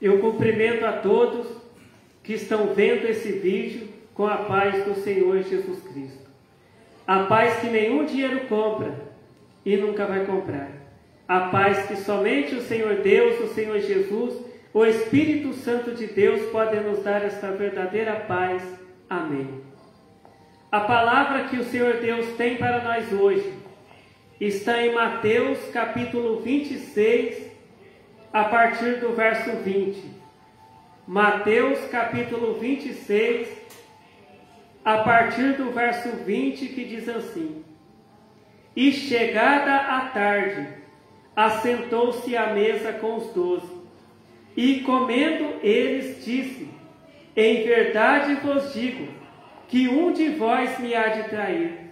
Eu cumprimento a todos que estão vendo esse vídeo com a paz do Senhor Jesus Cristo. A paz que nenhum dinheiro compra e nunca vai comprar. A paz que somente o Senhor Deus, o Senhor Jesus, o Espírito Santo de Deus pode nos dar esta verdadeira paz. Amém. A palavra que o Senhor Deus tem para nós hoje está em Mateus capítulo 26, a partir do verso 20. Mateus capítulo 26, a partir do verso 20, que diz assim: E chegada a tarde, assentou-se à mesa com os 12, e comendo eles, disse: Em verdade vos digo, que um de vós me há de trair.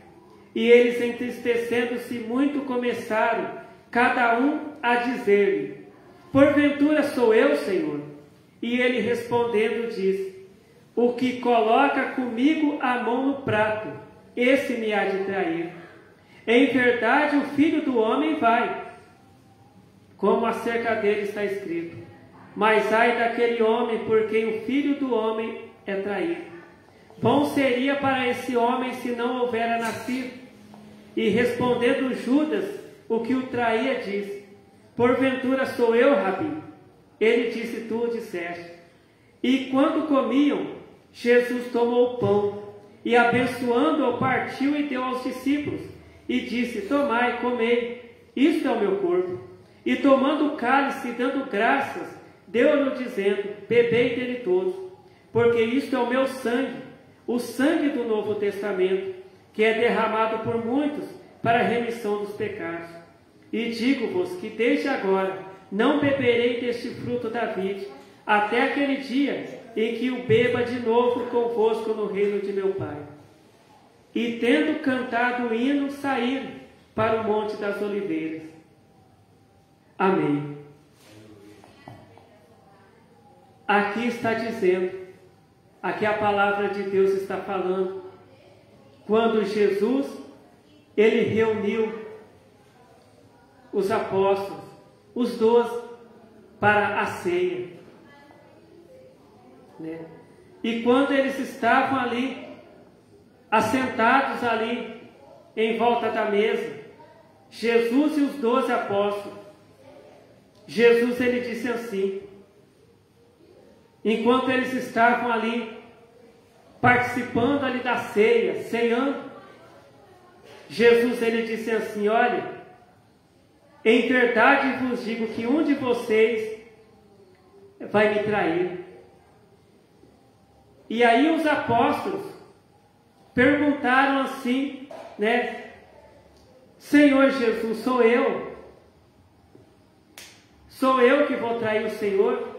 E eles, entristecendo-se muito, começaram, cada um a dizer-lhe: Porventura sou eu, Senhor? E ele respondendo disse: O que coloca comigo a mão no prato, esse me há de trair. Em verdade o Filho do Homem vai, como acerca dele está escrito. Mas ai daquele homem por quem o Filho do Homem é traído. Bom seria para esse homem se não houvera nascido. E respondendo Judas, o que o traía, disse: Porventura sou eu, Rabi? Ele disse: Tu o disseste. E quando comiam, Jesus tomou o pão, e abençoando-o, partiu e deu aos discípulos, e disse: Tomai, comei, isto é o meu corpo. E tomando o cálice e dando graças, deu-lhe dizendo: Bebei dele todos, porque isto é o meu sangue, o sangue do Novo Testamento, que é derramado por muitos para a remissão dos pecados. E digo-vos que desde agora não beberei deste fruto da vide, até aquele dia em que o beba de novo convosco no reino de meu Pai. E tendo cantado o hino, saíram para o Monte das Oliveiras. Amém. Aqui está dizendo, aqui a palavra de Deus está falando, quando Jesus, ele reuniu os apóstolos, os 12, para a ceia, né? E quando eles estavam ali, assentados ali, em volta da mesa, Jesus e os 12 apóstolos, Jesus, ele disse assim, enquanto eles estavam ali, participando ali da ceia, ceando, Jesus, ele disse assim: olha, em verdade vos digo que um de vocês vai me trair. E aí os apóstolos perguntaram assim, né? Senhor Jesus, sou eu? Sou eu que vou trair o Senhor?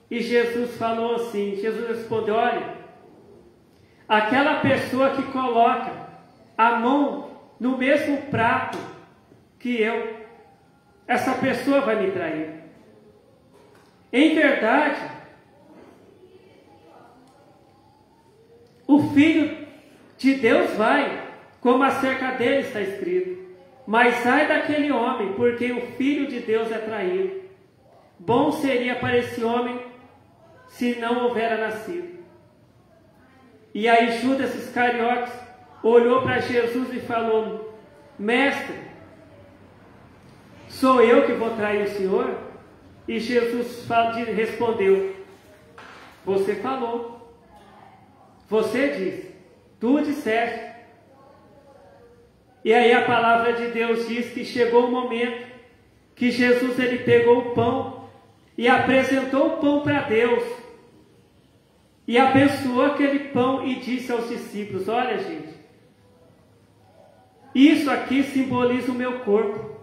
E Jesus falou assim, Jesus respondeu: olha, aquela pessoa que coloca a mão no mesmo prato que eu, essa pessoa vai me trair. Em verdade, o Filho de Deus vai, como acerca dele está escrito. Mas ai daquele homem, porque o Filho de Deus é traído. Bom seria para esse homem se não houvera nascido. E aí Judas Iscariotes olhou para Jesus e falou: Mestre, sou eu que vou trair o Senhor? E Jesus respondeu: Você falou, você disse, tu disseste. E aí a palavra de Deus diz que chegou o momento que Jesus, ele pegou o pão e apresentou o pão para Deus, e abençoou aquele pão e disse aos discípulos: olha, gente, isso aqui simboliza o meu corpo.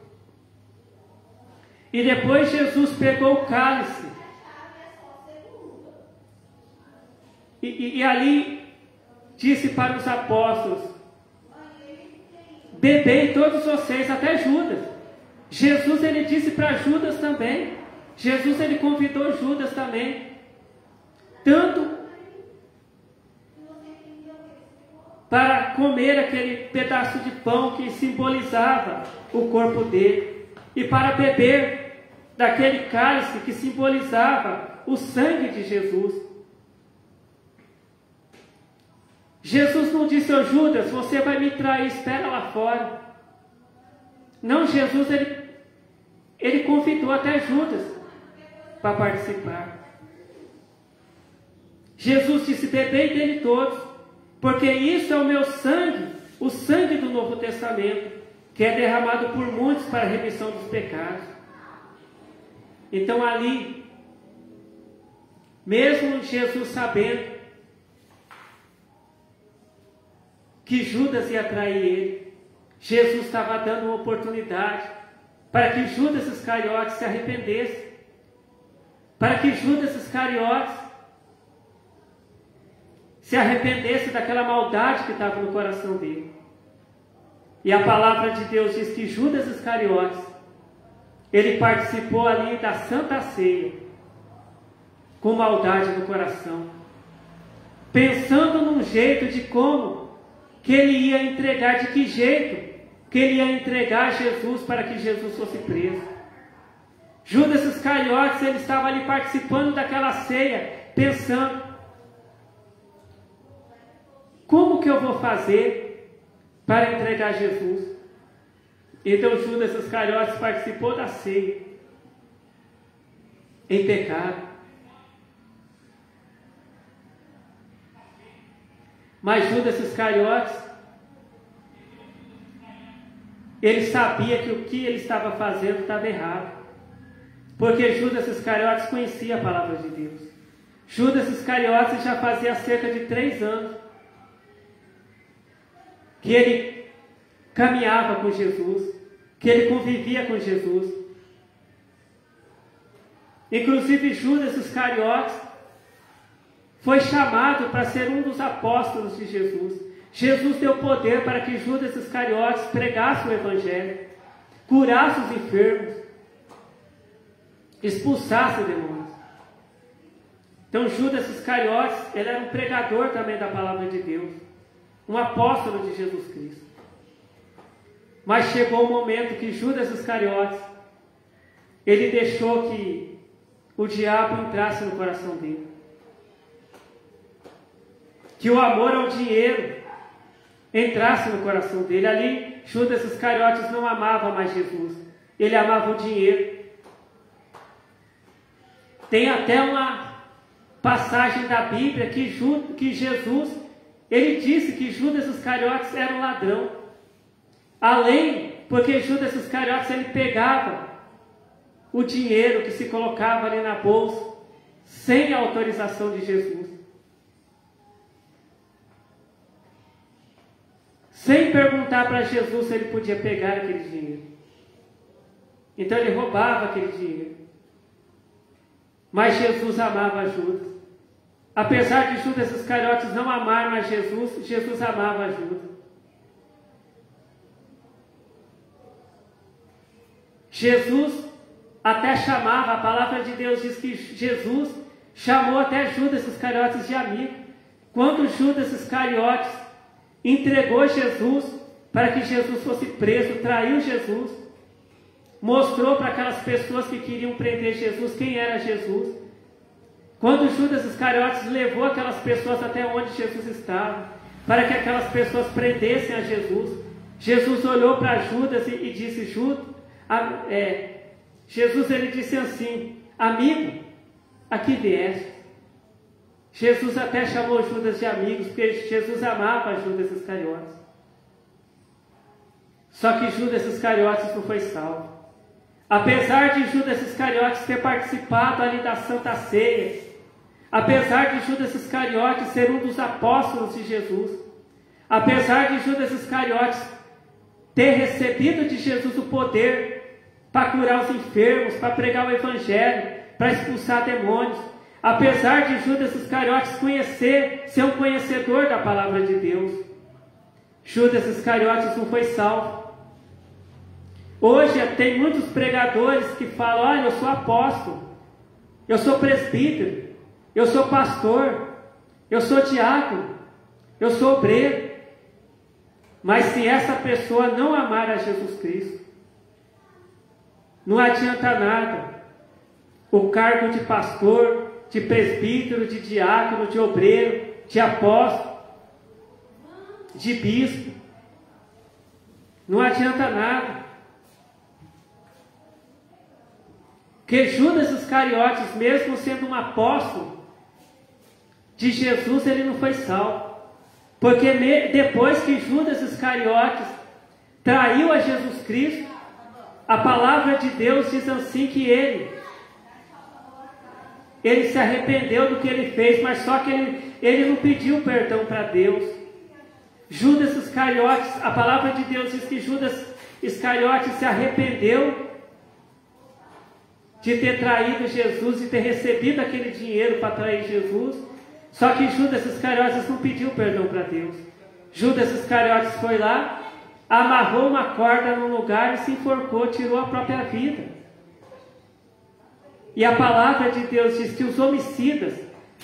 E depois Jesus pegou o cálice e ali disse para os apóstolos: bebei todos vocês, até Judas. Jesus, ele disse para Judas também. Jesus, ele convidou Judas também, tanto para comer aquele pedaço de pão que simbolizava o corpo dele, e para beber daquele cálice que simbolizava o sangue de Jesus. Jesus não disse ao Judas: você vai me trair, espera lá fora. Não, Jesus ele convidou até Judas para participar. Jesus disse: bebei dele todos, porque isso é o meu sangue, o sangue do Novo Testamento, que é derramado por muitos para a remissão dos pecados. Então ali, mesmo Jesus sabendo que Judas ia trair ele, Jesus estava dando uma oportunidade para que Judas Iscariotes se arrependesse, para que Judas Iscariotes se arrependesse daquela maldade que estava no coração dele. E a palavra de Deus diz que Judas Iscariotes, ele participou ali da Santa Ceia, com maldade no coração, pensando num jeito de como que ele ia entregar, de que jeito que ele ia entregar Jesus para que Jesus fosse preso. Judas Iscariotes, ele estava ali participando daquela ceia, pensando: como que eu vou fazer para entregar Jesus? Então Judas Iscariotes participou da ceia em pecado. Mas Judas Iscariotes, ele sabia que o que ele estava fazendo estava errado, porque Judas Iscariotes conhecia a palavra de Deus. Judas Iscariotes já fazia cerca de 3 anos que ele caminhava com Jesus, que ele convivia com Jesus. Inclusive Judas Iscariotes foi chamado para ser um dos apóstolos de Jesus. Jesus deu poder para que Judas Iscariotes pregasse o Evangelho, curasse os enfermos, expulsasse demônios. Então Judas Iscariotes, ele era um pregador também da palavra de Deus, um apóstolo de Jesus Cristo. Mas chegou o momento que Judas Iscariotes, ele deixou que o diabo entrasse no coração dele, que o amor ao dinheiro entrasse no coração dele. Ali Judas Iscariotes não amava mais Jesus, ele amava o dinheiro. Tem até uma passagem da Bíblia que Jesus, ele disse que Judas Iscariotes era um ladrão. Além, porque Judas Iscariotes, ele pegava o dinheiro que se colocava ali na bolsa, sem a autorização de Jesus, sem perguntar para Jesus se ele podia pegar aquele dinheiro. Então ele roubava aquele dinheiro. Mas Jesus amava Judas. Apesar de Judas Iscariotes não amar mais Jesus, Jesus amava Judas. Jesus até chamava, a palavra de Deus diz que Jesus chamou até Judas Iscariotes de amigo. Quando Judas Iscariotes entregou Jesus para que Jesus fosse preso, traiu Jesus, mostrou para aquelas pessoas que queriam prender Jesus quem era Jesus. Quando Judas Iscariotes levou aquelas pessoas até onde Jesus estava, para que aquelas pessoas prendessem a Jesus, Jesus olhou para Judas e disse: Jesus, ele disse assim: amigo, aqui vieste. Jesus até chamou Judas de amigos, porque Jesus amava Judas Iscariotes. Só que Judas Iscariotes não foi salvo. Apesar de Judas Iscariotes ter participado ali da Santa Ceia, apesar de Judas Iscariotes ser um dos apóstolos de Jesus, apesar de Judas Iscariotes ter recebido de Jesus o poder para curar os enfermos, para pregar o Evangelho, para expulsar demônios, apesar de Judas Iscariotes ser um conhecedor da palavra de Deus, Judas Iscariotes não foi salvo. Hoje tem muitos pregadores que falam: olha, eu sou apóstolo, eu sou presbítero, eu sou pastor, eu sou diácono, eu sou obreiro. Mas se essa pessoa não amar a Jesus Cristo, não adianta nada o cargo de pastor, de presbítero, de diácono, de obreiro, de apóstolo, de bispo. Não adianta nada. Que Judas Iscariotes, mesmo sendo um apóstolo de Jesus, ele não foi salvo. Porque depois que Judas Iscariotes traiu a Jesus Cristo, a palavra de Deus diz assim que ele se arrependeu do que ele fez, mas só que ele não pediu perdão para Deus. Judas Iscariotes, a palavra de Deus diz que Judas Iscariotes se arrependeu de ter traído Jesus e ter recebido aquele dinheiro para trair Jesus. Só que Judas Iscariotes não pediu perdão para Deus. Judas Iscariotes foi lá, amarrou uma corda num lugar e se enforcou, tirou a própria vida. E a palavra de Deus diz que os homicidas,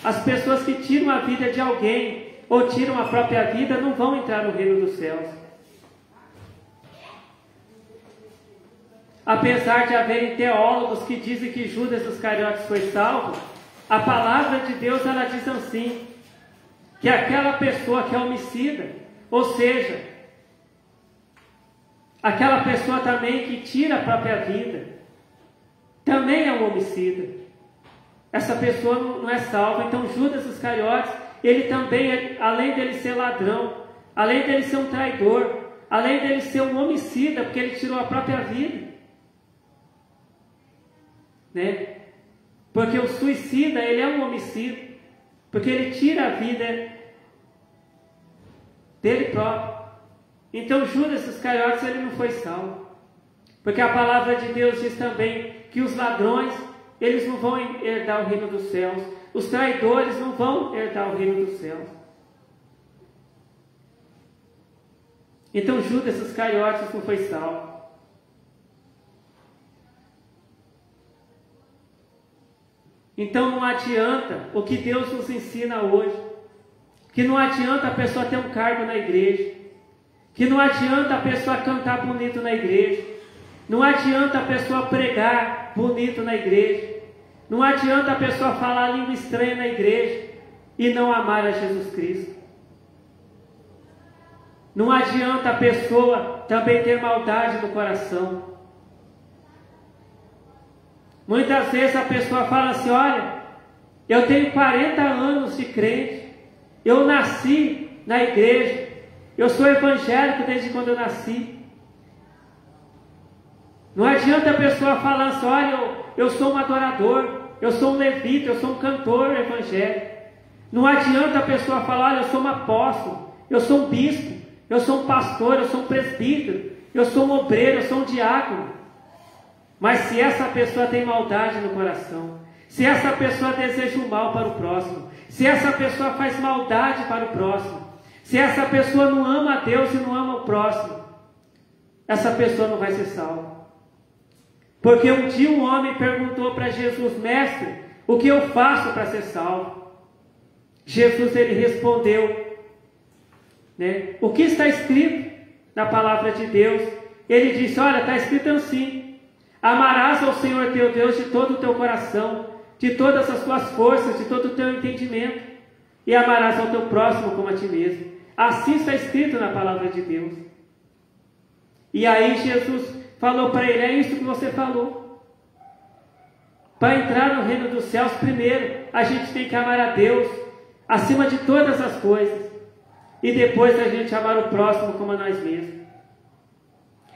as pessoas que tiram a vida de alguém ou tiram a própria vida, não vão entrar no reino dos céus. Apesar de haverem teólogos que dizem que Judas Iscariotes foi salvo, a palavra de Deus ela diz assim, que aquela pessoa que é homicida, ou seja, aquela pessoa também que tira a própria vida, também é um homicida. Essa pessoa não é salva. Então Judas Iscariotes, ele também, além dele ser ladrão, além dele ser um traidor, além dele ser um homicida, porque ele tirou a própria vida, né? Porque o suicida, ele é um homicida, porque ele tira a vida dele próprio. Então Judas Iscariotes, ele não foi salvo, porque a palavra de Deus diz também que os ladrões, eles não vão herdar o reino dos céus, os traidores não vão herdar o reino dos céus. Então Judas Iscariotes não foi salvo. Então não adianta o que Deus nos ensina hoje, que não adianta a pessoa ter um cargo na igreja, que não adianta a pessoa cantar bonito na igreja, não adianta a pessoa pregar bonito na igreja, não adianta a pessoa falar língua estranha na igreja e não amar a Jesus Cristo. Não adianta a pessoa também ter maldade no coração. Muitas vezes a pessoa fala assim, olha, eu tenho 40 anos de crente, eu nasci na igreja, eu sou evangélico desde quando eu nasci. Não adianta a pessoa falar assim, olha, eu sou um adorador, eu sou um levita, eu sou um cantor evangélico. Não adianta a pessoa falar, olha, eu sou um apóstolo, eu sou um bispo, eu sou um pastor, eu sou um presbítero, eu sou um obreiro, eu sou um diácono. Mas se essa pessoa tem maldade no coração, se essa pessoa deseja o mal para o próximo, se essa pessoa faz maldade para o próximo, se essa pessoa não ama a Deus e não ama o próximo, essa pessoa não vai ser salva. Porque um dia um homem perguntou para Jesus, mestre, o que eu faço para ser salvo? Jesus, ele respondeu, né? O que está escrito na palavra de Deus? Ele disse, olha, está escrito assim, amarás ao Senhor teu Deus de todo o teu coração, de todas as tuas forças, de todo o teu entendimento, e amarás ao teu próximo como a ti mesmo. Assim está escrito na palavra de Deus. E aí Jesus falou para ele, é isso que você falou. Para entrar no reino dos céus, primeiro, a gente tem que amar a Deus, acima de todas as coisas, e depois a gente amar o próximo como a nós mesmos.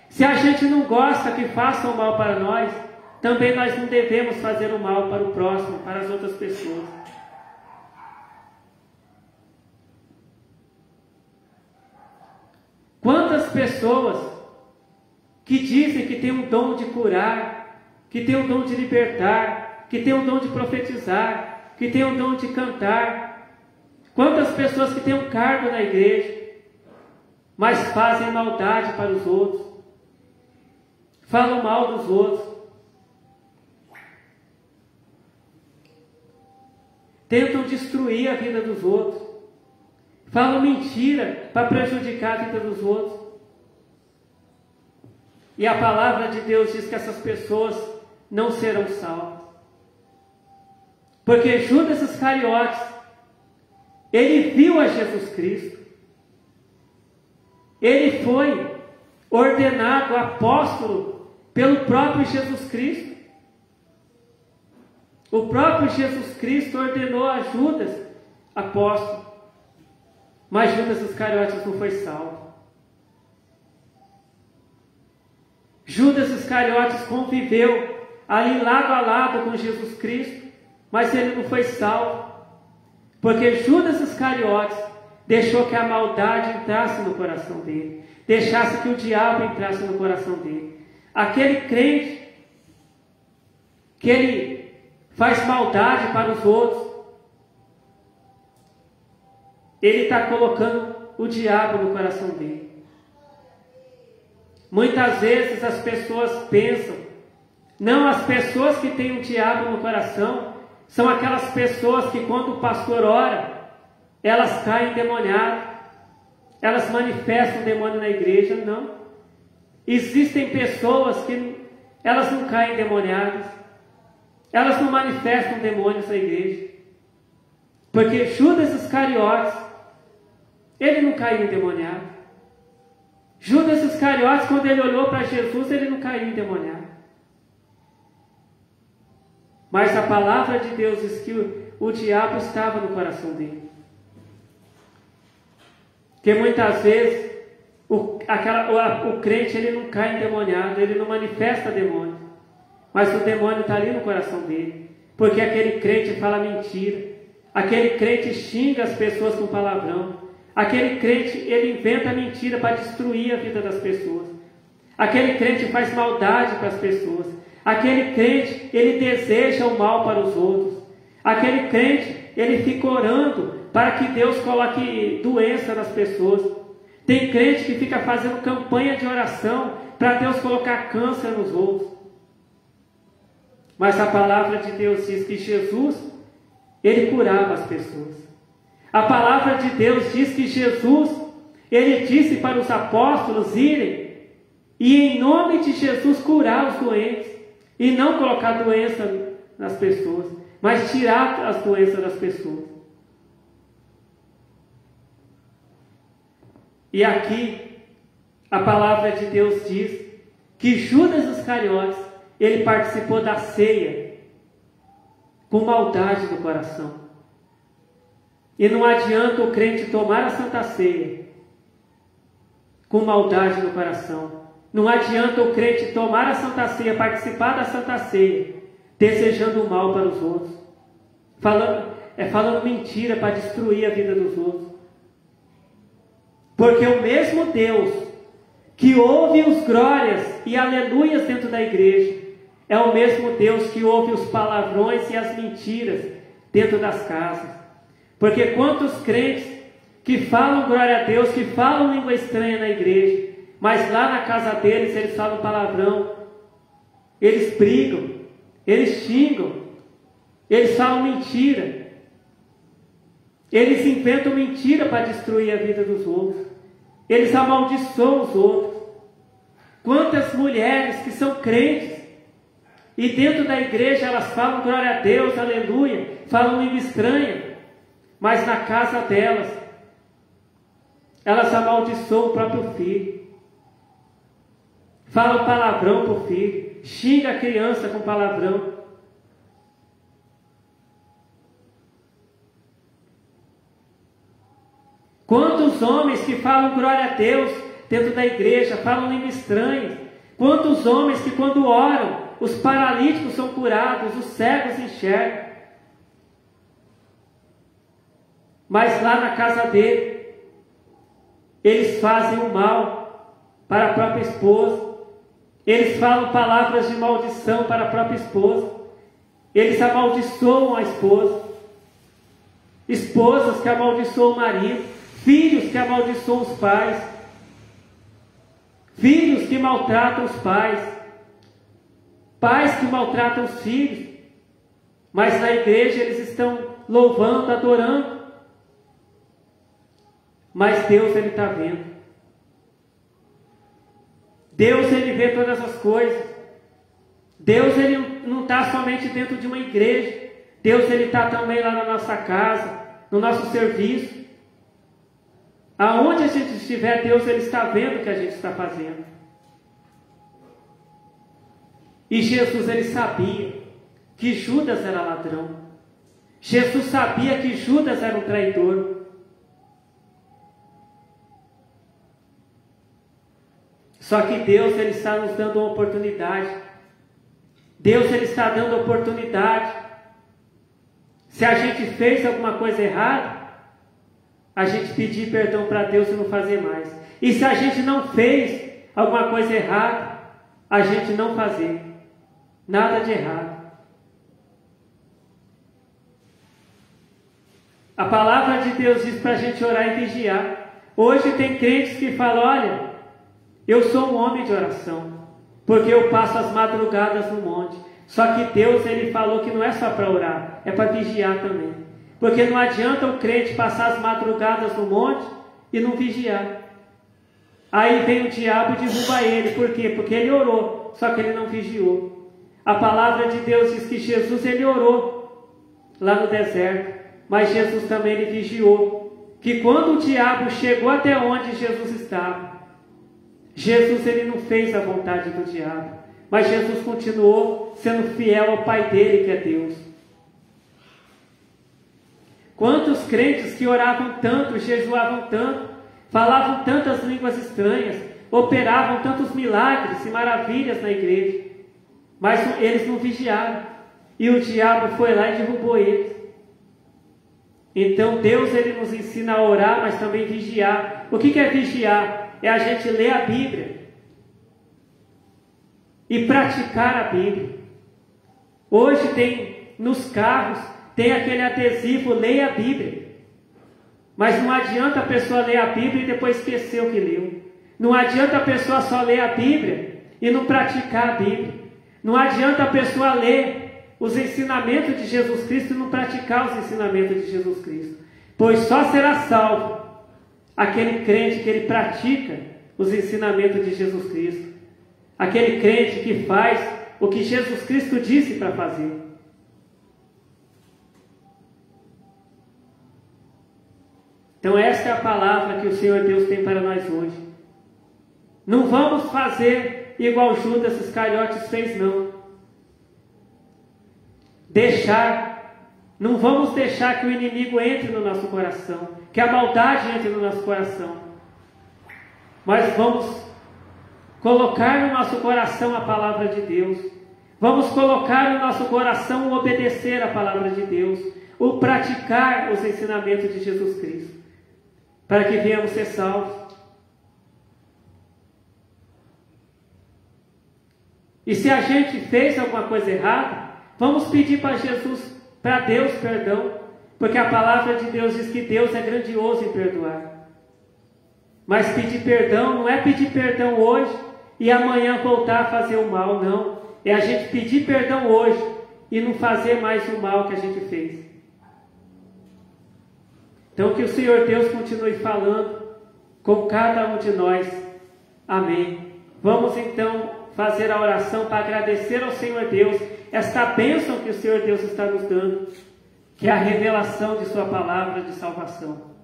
Se a gente não gosta que façam o mal para nós, também nós não devemos fazer o mal para o próximo, para as outras pessoas. Quantas pessoas que dizem que tem um dom de curar, que tem um dom de libertar, que tem um dom de profetizar, que tem um dom de cantar. Quantas pessoas que têm um cargo na igreja, mas fazem maldade para os outros, falam mal dos outros, tentam destruir a vida dos outros, falam mentira para prejudicar a vida dos outros. E a palavra de Deus diz que essas pessoas não serão salvas. Porque Judas Iscariotes, ele viu a Jesus Cristo. Ele foi ordenado apóstolo pelo próprio Jesus Cristo. O próprio Jesus Cristo ordenou a Judas apóstolo. Mas Judas Iscariotes não foi salvo. Judas Iscariotes conviveu ali lado a lado com Jesus Cristo, mas ele não foi salvo. Porque Judas Iscariotes deixou que a maldade entrasse no coração dele, deixasse que o diabo entrasse no coração dele. Aquele crente que ele faz maldade para os outros, ele está colocando o diabo no coração dele. Muitas vezes as pessoas pensam, não, as pessoas que têm o diabo no coração são aquelas pessoas que quando o pastor ora, elas caem endemoniadas, elas manifestam o demônio na igreja. Não. Existem pessoas que elas não caem endemoniadas, elas não manifestam demônios na igreja. Porque Judas Iscariotes, ele não caiu endemoniado. Judas Iscariotes, quando ele olhou para Jesus, ele não caiu endemoniado. Mas a palavra de Deus diz que o diabo estava no coração dele. Porque muitas vezes o crente ele não cai endemoniado, ele não manifesta demônio. Mas o demônio está ali no coração dele. Porque aquele crente fala mentira. Aquele crente xinga as pessoas com palavrão. Aquele crente, ele inventa mentira para destruir a vida das pessoas. Aquele crente faz maldade para as pessoas. Aquele crente, ele deseja o mal para os outros. Aquele crente, ele fica orando para que Deus coloque doença nas pessoas. Tem crente que fica fazendo campanha de oração para Deus colocar câncer nos outros. Mas a palavra de Deus diz que Jesus, ele curava as pessoas. A palavra de Deus diz que Jesus, ele disse para os apóstolos irem e em nome de Jesus curar os doentes. E não colocar doença nas pessoas, mas tirar as doenças das pessoas. E aqui, a palavra de Deus diz que Judas Iscariotes, ele participou da ceia com maldade no coração. E não adianta o crente tomar a Santa Ceia com maldade no coração. Não adianta o crente tomar a Santa Ceia, participar da Santa Ceia, desejando o mal para os outros. Falando mentira para destruir a vida dos outros. Porque o mesmo Deus que ouve os glórias e aleluias dentro da igreja, é o mesmo Deus que ouve os palavrões e as mentiras dentro das casas. Porque quantos crentes que falam glória a Deus, que falam língua estranha na igreja, mas lá na casa deles eles falam palavrão, eles brigam, eles xingam, eles falam mentira, eles inventam mentira para destruir a vida dos outros, eles amaldiçoam os outros. Quantas mulheres que são crentes e dentro da igreja elas falam glória a Deus, aleluia, falam língua estranha, mas na casa delas elas amaldiçoam o próprio filho. Fala palavrão para o filho, xinga a criança com palavrão. Quantos homens que falam glória a Deus dentro da igreja, falam língua estranha. Quantos homens que quando oram, os paralíticos são curados, os cegos enxergam. Mas lá na casa dele, eles fazem o mal para a própria esposa. Eles falam palavras de maldição para a própria esposa. Eles amaldiçoam a esposa. Esposas que amaldiçoam o marido. Filhos que amaldiçoam os pais. Filhos que maltratam os pais. Pais que maltratam os filhos. Mas na igreja eles estão louvando, adorando. Mas Deus, Ele está vendo. Deus, Ele vê todas as coisas. Deus, Ele não está somente dentro de uma igreja. Deus Ele está também lá na nossa casa, no nosso serviço. Aonde a gente estiver, Deus Ele está vendo o que a gente está fazendo. E Jesus Ele sabia que Judas era ladrão. Jesus sabia que Judas era um traidor. Só que Deus Ele está nos dando uma oportunidade. Deus Ele está dando oportunidade. Se a gente fez alguma coisa errada, a gente pedir perdão para Deus e não fazer mais. E se a gente não fez alguma coisa errada, a gente não fazer. Nada de errado. A palavra de Deus diz para a gente orar e vigiar. Hoje tem crentes que falam, olha, eu sou um homem de oração, porque eu passo as madrugadas no monte. Só que Deus Ele falou que não é só para orar, é para vigiar também. Porque não adianta o crente passar as madrugadas no monte e não vigiar. Aí vem o diabo e derruba ele. Por quê? Porque ele orou, só que ele não vigiou. A palavra de Deus diz que Jesus Ele orou lá no deserto, mas Jesus também Ele vigiou. Que quando o diabo chegou até onde Jesus estava, Jesus Ele não fez a vontade do diabo, mas Jesus continuou sendo fiel ao Pai dele, que é Deus. Quantos crentes que oravam tanto, jejuavam tanto, falavam tantas línguas estranhas, operavam tantos milagres e maravilhas na igreja, mas eles não vigiaram, e o diabo foi lá e derrubou eles. Então Deus Ele nos ensina a orar, mas também vigiar. O que é vigiar? É a gente ler a Bíblia e praticar a Bíblia. Hoje tem nos carros, tem aquele adesivo, leia a Bíblia. Mas não adianta a pessoa ler a Bíblia e depois esquecer o que leu. Não adianta a pessoa só ler a Bíblia e não praticar a Bíblia. Não adianta a pessoa ler os ensinamentos de Jesus Cristo e não praticar os ensinamentos de Jesus Cristo. Pois só será salvo aquele crente que ele pratica os ensinamentos de Jesus Cristo. Aquele crente que faz o que Jesus Cristo disse para fazer. Então esta é a palavra que o Senhor Deus tem para nós hoje. Não vamos fazer igual Judas Iscariotes fez, não. Não vamos deixar que o inimigo entre no nosso coração, que a maldade entre no nosso coração. Mas vamos colocar no nosso coração a palavra de Deus. Vamos colocar no nosso coração o obedecer a palavra de Deus, o praticar os ensinamentos de Jesus Cristo, para que venhamos ser salvos. E se a gente fez alguma coisa errada, vamos pedir para Jesus, para Deus, perdão, porque a palavra de Deus diz que Deus é grandioso em perdoar. Mas pedir perdão não é pedir perdão hoje e amanhã voltar a fazer o mal, não. É a gente pedir perdão hoje e não fazer mais o mal que a gente fez. Então que o Senhor Deus continue falando com cada um de nós. Amém. Vamos então fazer a oração para agradecer ao Senhor Deus esta bênção que o Senhor Deus está nos dando, que é a revelação de sua palavra de salvação.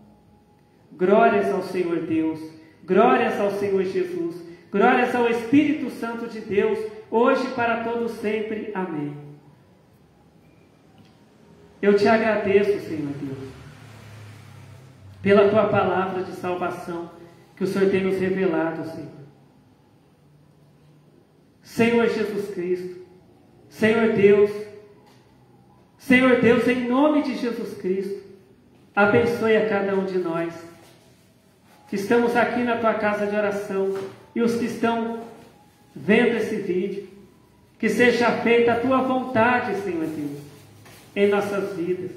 Glórias ao Senhor Deus, glórias ao Senhor Jesus, glórias ao Espírito Santo de Deus, hoje e para todos sempre. Amém. Eu te agradeço, Senhor Deus, pela tua palavra de salvação que o Senhor tem nos revelado, Senhor. Senhor Jesus Cristo, Senhor Deus, em nome de Jesus Cristo, abençoe a cada um de nós que estamos aqui na tua casa de oração e os que estão vendo esse vídeo, que seja feita a tua vontade, Senhor Deus, em nossas vidas.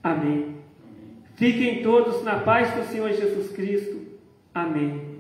Amém. Fiquem todos na paz do Senhor Jesus Cristo. Amém.